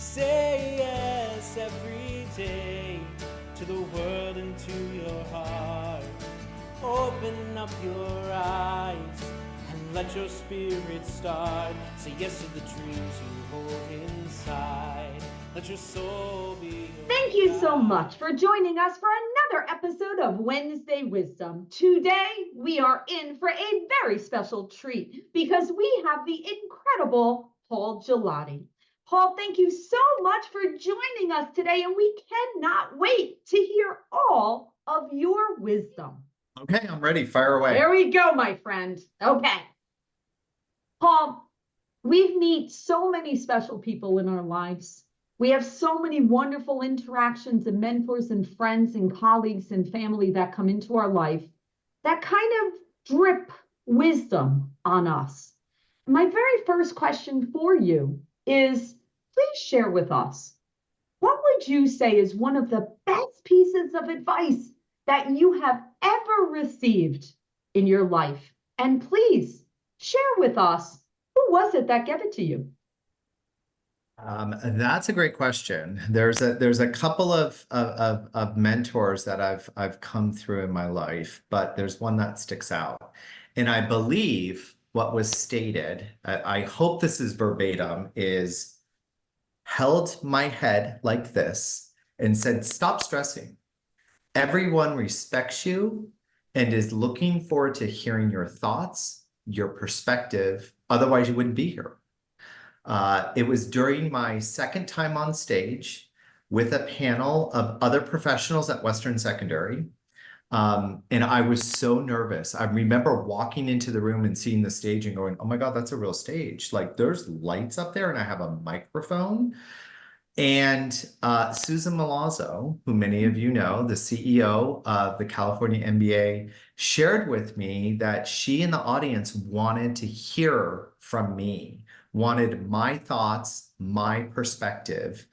Say yes every day to the world and to your heart. Open up your eyes and let your spirit start. Say yes to the dreams you hold inside. Let your soul be your Thank you so guide. much for joining us for another episode of Wednesday Wisdom. Today, we are in for a very special treat because we have the incredible Paul Gigliotti. Paul, thank you so much for joining us today, and we cannot wait to hear all of your wisdom. Okay, I'm ready. Fire away. There we go, my friend. Okay. Paul, we meet so many special people in our lives. We have so many wonderful interactions and mentors and friends and colleagues and family that come into our life that kind of drip wisdom on us. My very first question for you is, please share with us, what would you say is one of the best pieces of advice that you have ever received in your life? And please share with us, who was it that gave it to you? That's a great question. There's a couple of mentors that I've come through in my life, but there's one that sticks out. And I believe what was stated, I hope this is verbatim, is held my head like this and said, "Stop stressing. Everyone respects you and is looking forward to hearing your thoughts, your perspective. Otherwise, you wouldn't be here." It was during my second time on stage with a panel of other professionals at Western Secondary. And I was so nervous. I remember walking into the room and seeing the stage and going, "Oh my God, that's a real stage. Like there's lights up there and I have a microphone." And Susan Milazzo, who many of you know, the CEO of the California MBA, shared with me that she and the audience wanted to hear from me, wanted my thoughts, my perspective.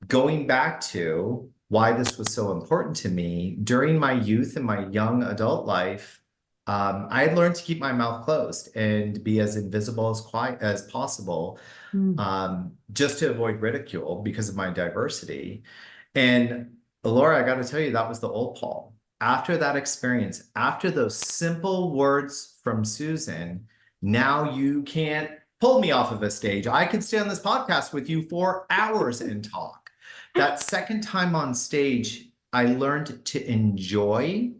Going back to why this was so important to me, during my youth and my young adult life, I had learned to keep my mouth closed and be as invisible as quiet as possible, just to avoid ridicule because of my diversity. And Laura, I got to tell you, that was the old Paul. After that experience, after those simple words from Susan, now you can't pull me off of a stage. I could stay on this podcast with you for hours and talk. That second time on stage, I learned to enjoy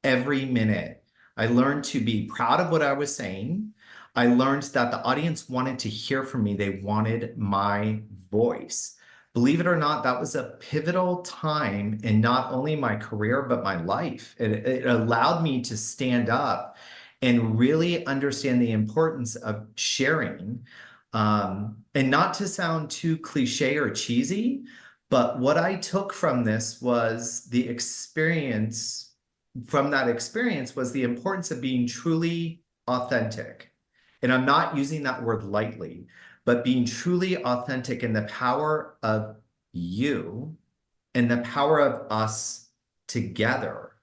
every minute. I learned to be proud of what I was saying. I learned that the audience wanted to hear from me. They wanted my voice. Believe it or not, that was a pivotal time in not only my career, but my life. It allowed me to stand up and really understand the importance of sharing. And not to sound too cliche or cheesy, but what I took from this was the experience. From that experience was the importance of being truly authentic. And I'm not using that word lightly, but being truly authentic in the power of you and the power of us together.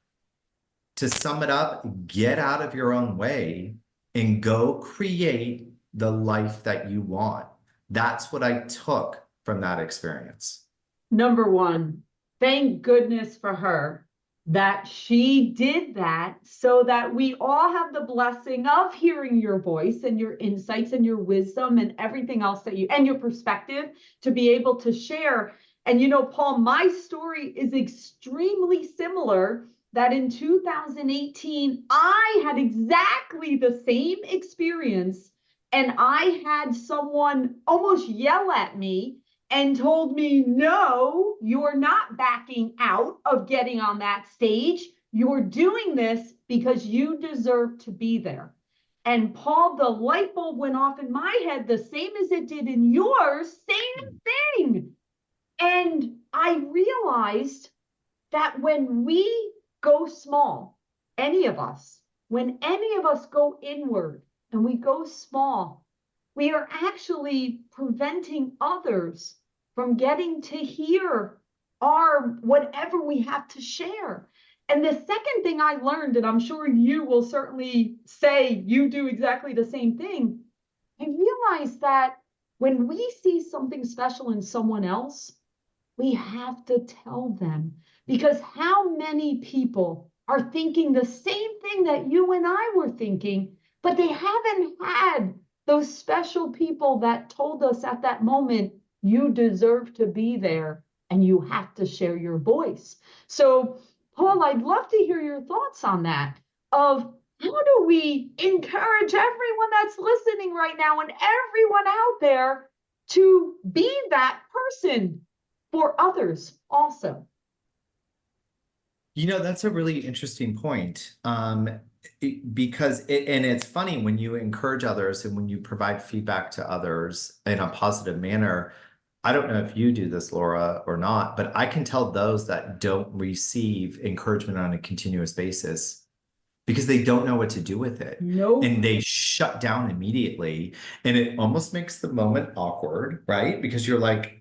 To sum it up, get out of your own way and go create the life that you want. That's what I took from that experience. Number one, thank goodness for her that she did that so that we all have the blessing of hearing your voice and your insights and your wisdom and everything else that you and your perspective to be able to share. And you know, Paul, my story is extremely similar. That in 2018, I had exactly the same experience, and I had someone almost yell at me and told me, "No, you're not backing out of getting on that stage. You're doing this because you deserve to be there." And Paul, the light bulb went off in my head, the same as it did in yours, same thing. And I realized that when we go small, any of us, when any of us go inward and we go small, we are actually preventing others from getting to hear our whatever we have to share. And the second thing I learned, and I'm sure you will certainly say you do exactly the same thing, I realized that when we see something special in someone else, we have to tell them, because how many people are thinking the same thing that you and I were thinking, but they haven't had those special people that told us at that moment, you deserve to be there and you have to share your voice. So, Paul, I'd love to hear your thoughts on that of how do we encourage everyone that's listening right now and everyone out there to be that person for others also? You know, that's a really interesting point. Because and it's funny when you encourage others and when you provide feedback to others in a positive manner. I don't know if you do this, Laura, or not, but I can tell those that don't receive encouragement on a continuous basis because they don't know what to do with it. Nope. And they shut down immediately. And it almost makes the moment awkward, right? Because you're like,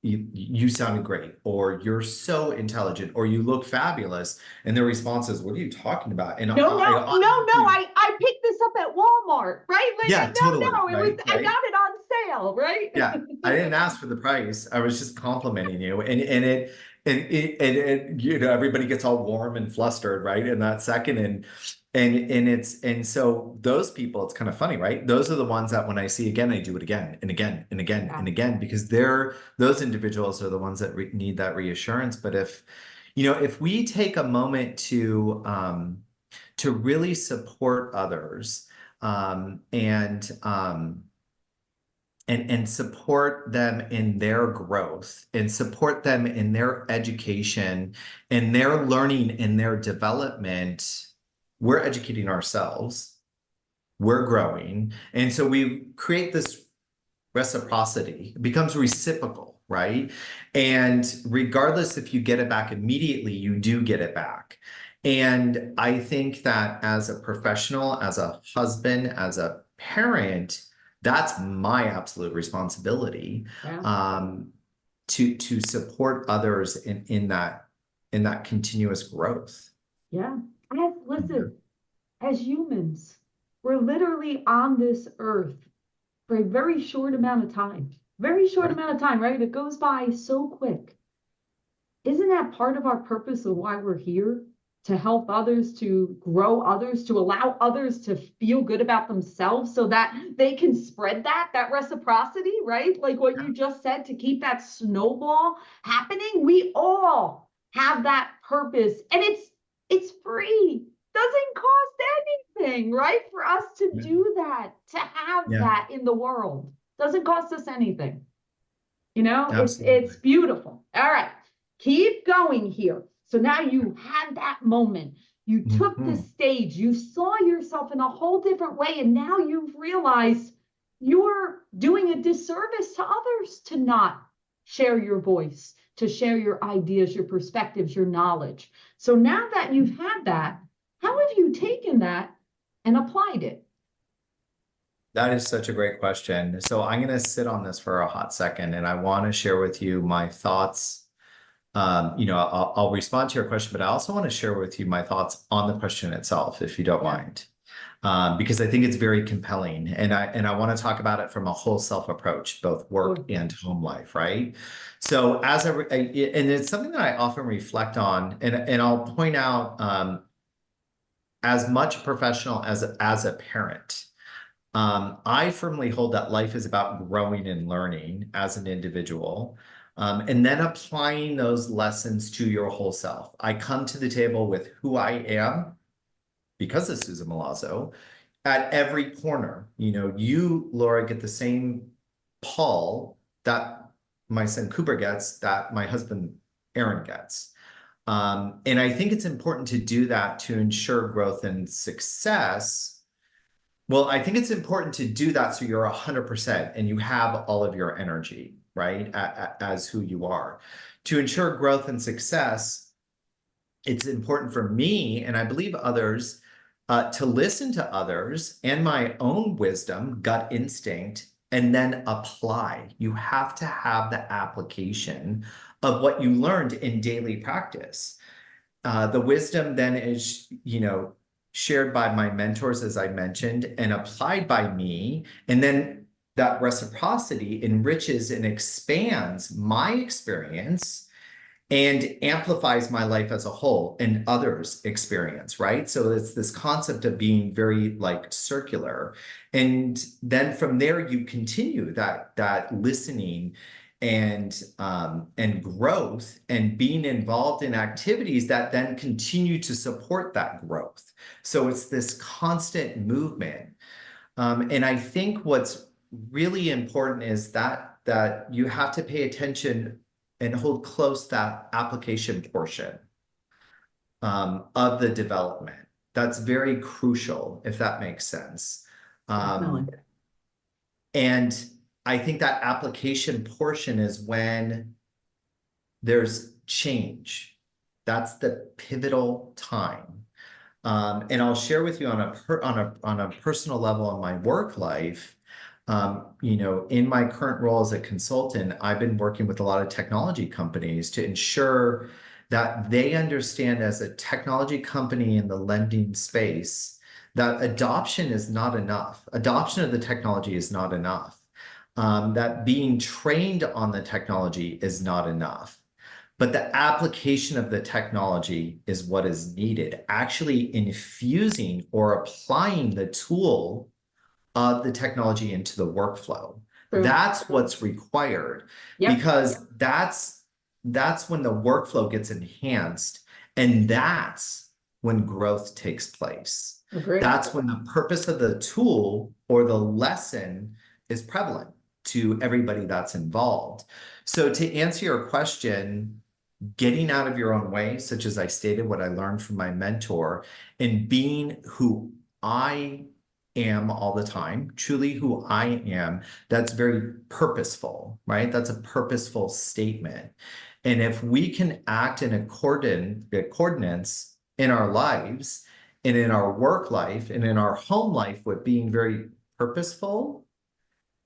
you sounded great, or you're so intelligent, or you look fabulous. And their response is, what are you talking about? And I picked this up at Walmart, right? Like, yeah, totally. it was, Right, I right. got it on sale, right? Yeah, I didn't ask for the price. I was just complimenting you, and you know, everybody gets all warm and flustered, right, in that second, and so those people, it's kind of funny, right? Those are the ones that when I see again, I do it again and again and again and again, because those individuals are the ones that need that reassurance. But if you know, if we take a moment to really support others, and support them in their growth and support them in their education and their learning and their development, we're educating ourselves, we're growing. And so we create this reciprocity. It becomes reciprocal, right? And regardless if you get it back immediately, you do get it back. And I think that as a professional, as a husband, as a parent, that's my absolute responsibility, to support others in that continuous growth. Yeah. Listen, as humans, we're literally on this earth for a very short amount of time. Very short amount of time, right? It goes by so quick. Isn't that part of our purpose of why we're here? To help others, to grow others, to allow others to feel good about themselves so that they can spread that reciprocity, right? Like what you just said, to keep that snowball happening. We all have that purpose, and it's free. Doesn't cost anything, right? For us to do that, to have that in the world. Doesn't cost us anything. You know, it's beautiful. All right, keep going here. So now you had that moment. You took the stage. You saw yourself in a whole different way. And now you've realized you're doing a disservice to others to not share your voice, to share your ideas, your perspectives, your knowledge. So now that you've had that, how have you taken that and applied it? That is such a great question. So I'm going to sit on this for a hot second, and I want to share with you my thoughts. You know, I'll respond to your question, but I also want to share with you my thoughts on the question itself, if you don't mind, because I think it's very compelling, and I want to talk about it from a whole self approach, both work and home life, right? So and it's something that I often reflect on, and I'll point out, as much a professional as a parent. I firmly hold that life is about growing and learning as an individual. And then applying those lessons to your whole self. I come to the table with who I am because of Susan Milazzo at every corner. You know, you, Laura, get the same Paul that my son Cooper gets, that my husband Aaron gets. And I think it's important to do that to ensure growth and success. Well, I think it's important to do that so you're 100% and you have all of your energy, right, as who you are. To ensure growth and success, it's important for me, and I believe others, to listen to others and my own wisdom, gut instinct, and then apply. You have to have the application of what you learned in daily practice. The wisdom then is, you know, shared by my mentors, as I mentioned, and applied by me, and then that reciprocity enriches and expands my experience and amplifies my life as a whole and others' experience, right? So it's this concept of being very like circular. And then from there, you continue that listening and growth and being involved in activities that then continue to support that growth. So it's this constant movement. And I think what's really important is that you have to pay attention and hold close that application portion of the development. That's very crucial, if that makes sense. Definitely. And I think that application portion is when there's change. That's the pivotal time. And I'll share with you on a personal level in my work life. You know, in my current role as a consultant, I've been working with a lot of technology companies to ensure that they understand, as a technology company in the lending space, that adoption is not enough. Adoption of the technology is not enough. That being trained on the technology is not enough. But the application of the technology is what is needed. Actually infusing or applying the tool of the technology into the workflow. True. That's what's required. Yep. Because that's when the workflow gets enhanced, and that's when growth takes place. Agreed. That's when the purpose of the tool or the lesson is prevalent to everybody that's involved. So to answer your question, getting out of your own way, such as I stated, what I learned from my mentor, and being who I am all the time, truly who I am, that's very purposeful, right? That's a purposeful statement. And if we can act in accordance in our lives and in our work life and in our home life with being very purposeful,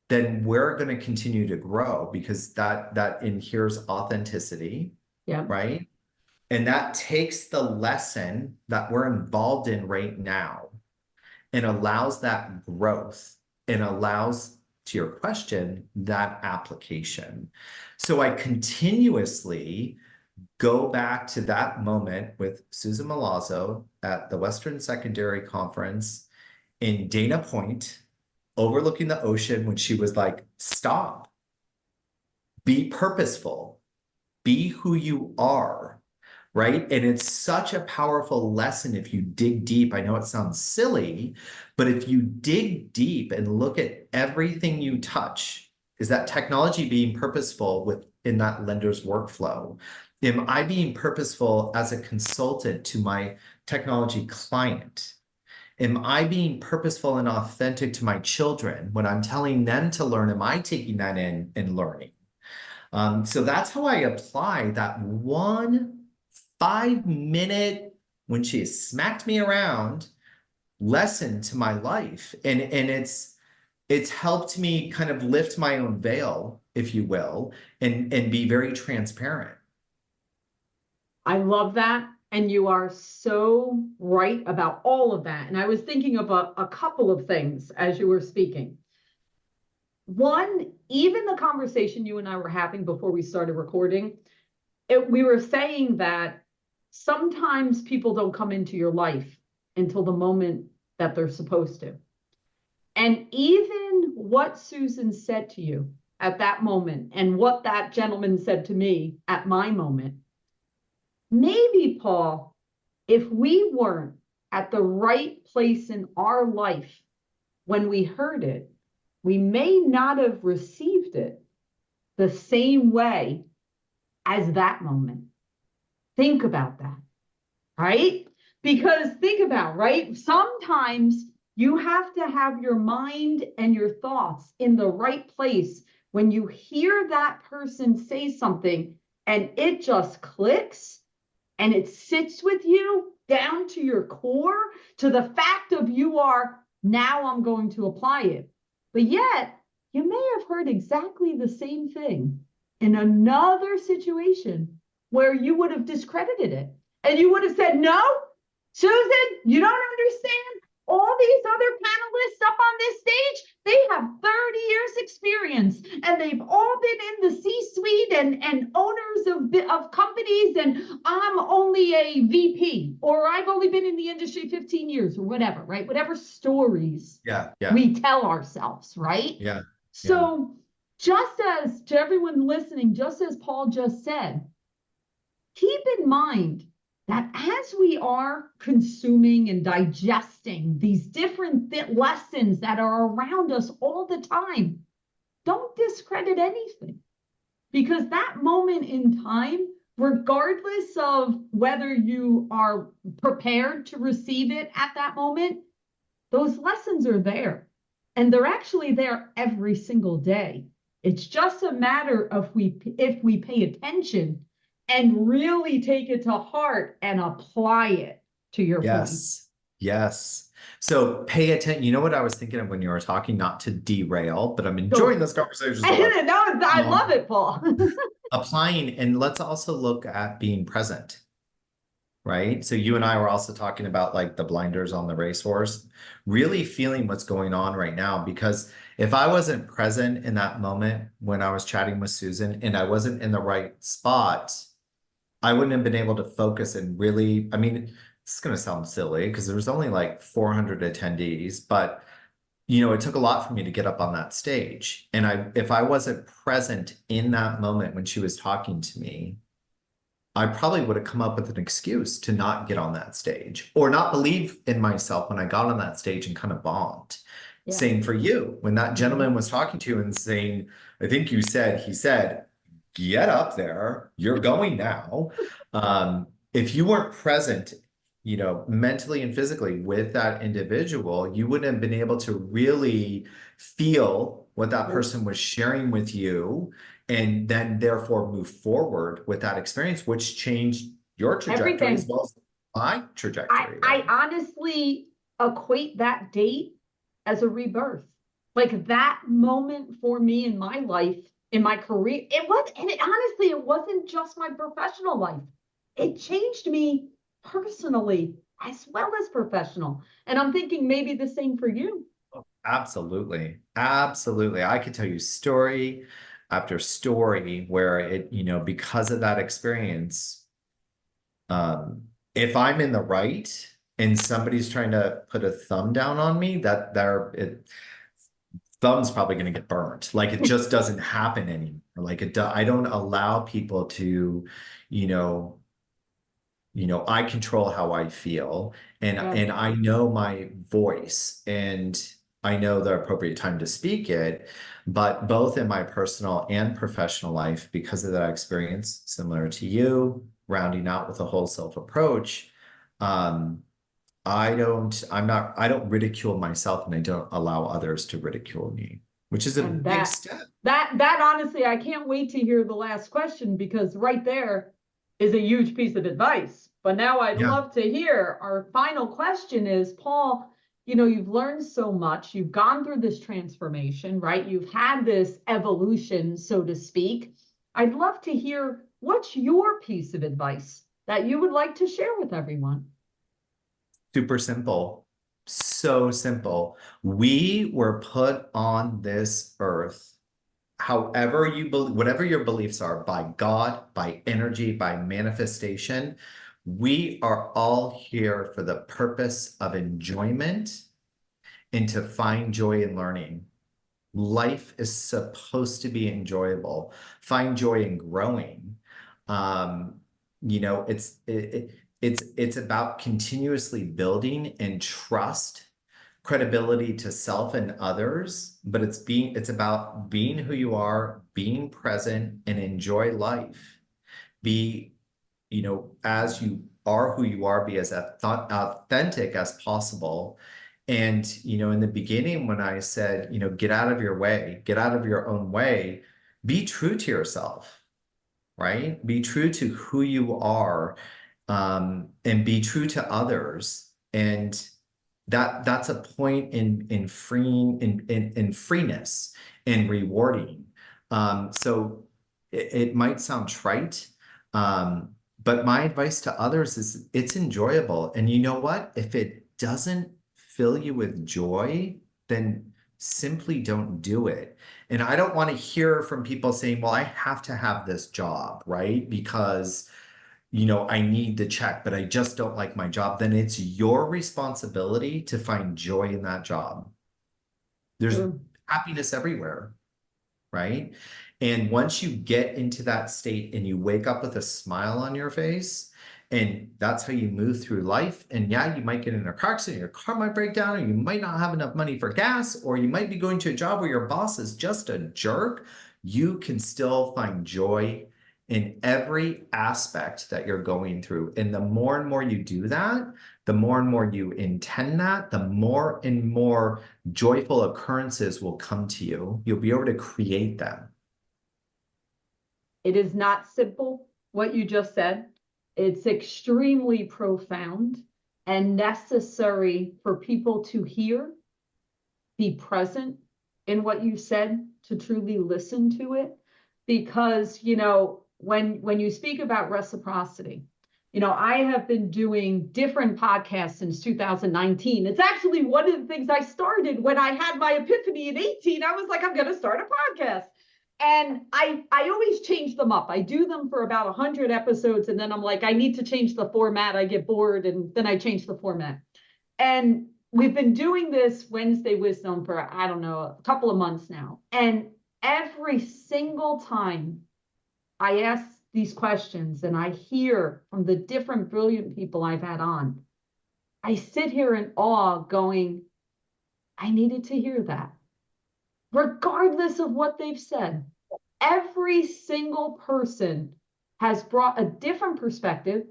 then we're going to continue to grow, because that inheres authenticity. Yeah. Right. And that takes the lesson that we're involved in right now and allows that growth and allows, to your question, that application. So I continuously go back to that moment with Susan Milazzo at the Western Secondary Conference in Dana Point, overlooking the ocean, when she was like, stop, be purposeful. Be who you are, right? And it's such a powerful lesson if you dig deep. I know it sounds silly, but if you dig deep and look at everything you touch, is that technology being purposeful within that lender's workflow? Am I being purposeful as a consultant to my technology client? Am I being purposeful and authentic to my children when I'm telling them to learn? Am I taking that in and learning? So that's how I apply that 1 5-minute, when she smacked me around, lesson to my life. And it's helped me kind of lift my own veil, if you will, and be very transparent. I love that. And you are so right about all of that. And I was thinking of a couple of things as you were speaking. One, even the conversation you and I were having before we started recording, we were saying that sometimes people don't come into your life until the moment that they're supposed to. And even what Susan said to you at that moment and what that gentleman said to me at my moment, maybe, Paul, if we weren't at the right place in our life when we heard it, we may not have received it the same way as that moment. Think about that, right? Because think about, right? Sometimes you have to have your mind and your thoughts in the right place when you hear that person say something and it just clicks and it sits with you down to your core, to the fact of now I'm going to apply it. But yet, you may have heard exactly the same thing in another situation where you would have discredited it. And you would have said, no, Susan, you don't understand. All these other panelists up on this stage, they have 30 years experience, and they've all been in the C-suite and owners of companies, and I'm only a VP, or I've only been in the industry 15 years, or whatever, right? Whatever stories we tell ourselves, right? Yeah. So just as to everyone listening, just as Paul just said, keep in mind that as we are consuming and digesting these different lessons that are around us all the time, don't discredit anything. Because that moment in time, regardless of whether you are prepared to receive it at that moment, those lessons are there. And they're actually there every single day. It's just a matter of if we pay attention and really take it to heart and apply it, to your point. Yes. So pay attention. You know what I was thinking of when you were talking, not to derail, but I'm enjoying this conversation. I love it, Paul. Applying, and let's also look at being present, right? So you and I were also talking about like the blinders on the racehorse, really feeling what's going on right now. Because if I wasn't present in that moment when I was chatting with Susan and I wasn't in the right spot, I wouldn't have been able to focus and really, I mean, it's going to sound silly because there was only like 400 attendees, but you know, it took a lot for me to get up on that stage. And if I wasn't present in that moment when she was talking to me, I probably would have come up with an excuse to not get on that stage or not believe in myself when I got on that stage and kind of bombed. Yeah. Same for you. When that gentleman was talking to you and saying, I think he said, get up there, you're going now. If you weren't present, you know, mentally and physically with that individual, you wouldn't have been able to really feel what that person was sharing with you, and then therefore move forward with that experience, which changed your trajectory as well as my trajectory. I honestly equate that date as a rebirth. Like that moment for me in my life, in my career, honestly, it wasn't just my professional life. It changed me personally as well as professional. And I'm thinking maybe the same for you. Absolutely. Absolutely. I could tell you story after story where it, you know, because of that experience, if I'm in the right and somebody's trying to put a thumb down on me, thumb's probably going to get burnt. Like it just doesn't happen anymore. Like I don't allow people to, you know, I control how I feel, and I know my voice, and I know the appropriate time to speak it. But both in my personal and professional life, because of that experience, similar to you, rounding out with a whole self approach, I don't ridicule myself, and I don't allow others to ridicule me, which is a big step. That honestly, I can't wait to hear the last question, because right there is a huge piece of advice. But now I'd love to hear our final question is, Paul, you know, you've learned so much, you've gone through this transformation, right? You've had this evolution, so to speak. I'd love to hear, what's your piece of advice that you would like to share with everyone? Super simple. So simple. We were put on this earth, however you believe, whatever your beliefs are, by God, by energy, by manifestation, we are all here for the purpose of enjoyment and to find joy in learning. Life is supposed to be enjoyable. Find joy in growing. You know, it's about continuously building and trust, credibility to self and others, but it's about being who you are, being present, and enjoy life. Be, you know, as you are who you are, be as authentic as possible. And, you know, in the beginning, when I said, you know, get out of your way, get out of your own way, be true to yourself, right? Be true to who you are, and be true to others. And that's a point in freeness and rewarding. So it might sound trite, but my advice to others is it's enjoyable. And you know what? If it doesn't fill you with joy, then simply don't do it. And I don't want to hear from people saying, well, I have to have this job, right? Because, I need the check, but I just don't like my job. Then it's your responsibility to find joy in that job. There's happiness everywhere, right? And once you get into that state and you wake up with a smile on your face, and that's how you move through life. And yeah, you might get in a car accident, your car might break down, or you might not have enough money for gas, or you might be going to a job where your boss is just a jerk. You can still find joy in every aspect that you're going through. And the more and more you do that, the more and more you intend that, the more and more joyful occurrences will come to you. You'll be able to create them. It is not simple, what you just said. It's extremely profound and necessary for people to hear, be present in what you said, to truly listen to it. Because, when you speak about reciprocity, I have been doing different podcasts since 2019. It's actually one of the things I started when I had my epiphany at 18. I was like, I'm going to start a podcast. And I always change them up. I do them for about 100 episodes, and then I'm like, I need to change the format. I get bored, and then I change the format. And we've been doing this Wednesday Wisdom for, I don't know, a couple of months now. And every single time I ask these questions and I hear from the different brilliant people I've had on, I sit here in awe going, I needed to hear that. Regardless of what they've said, every single person has brought a different perspective,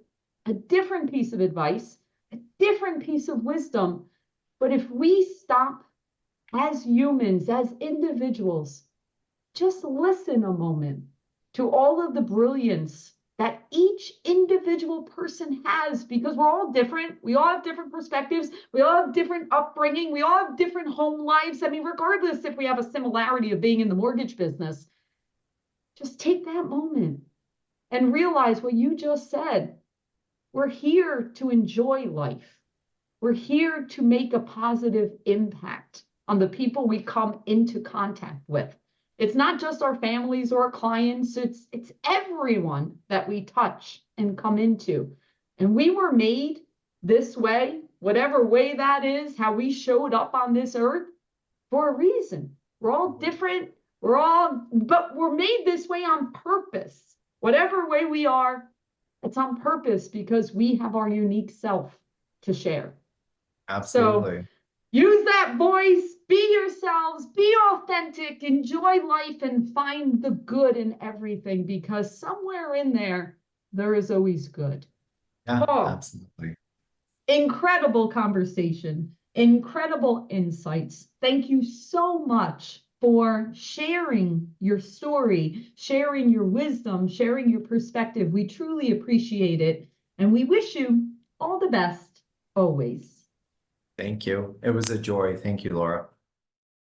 a different piece of advice, a different piece of wisdom. But if we stop as humans, as individuals, just listen a moment to all of the brilliance that each individual person has, because we're all different. We all have different perspectives. We all have different upbringing. We all have different home lives. I mean, regardless if we have a similarity of being in the mortgage business, just take that moment and realize what you just said. We're here to enjoy life. We're here to make a positive impact on the people we come into contact with. It's not just our families or our clients, it's everyone that we touch and come into. And we were made this way, whatever way that is, how we showed up on this earth, for a reason. We're all different, but we're made this way on purpose. Whatever way we are, it's on purpose because we have our unique self to share. Absolutely. So, use that voice, be yourselves, be authentic, enjoy life, and find the good in everything, because somewhere in there is always good. Yeah, Oh, absolutely. incredible conversation, incredible insights. Thank you so much for sharing your story, sharing your wisdom, sharing your perspective. We truly appreciate it. And we wish you all the best always. Thank you. It was a joy. Thank you, Laura.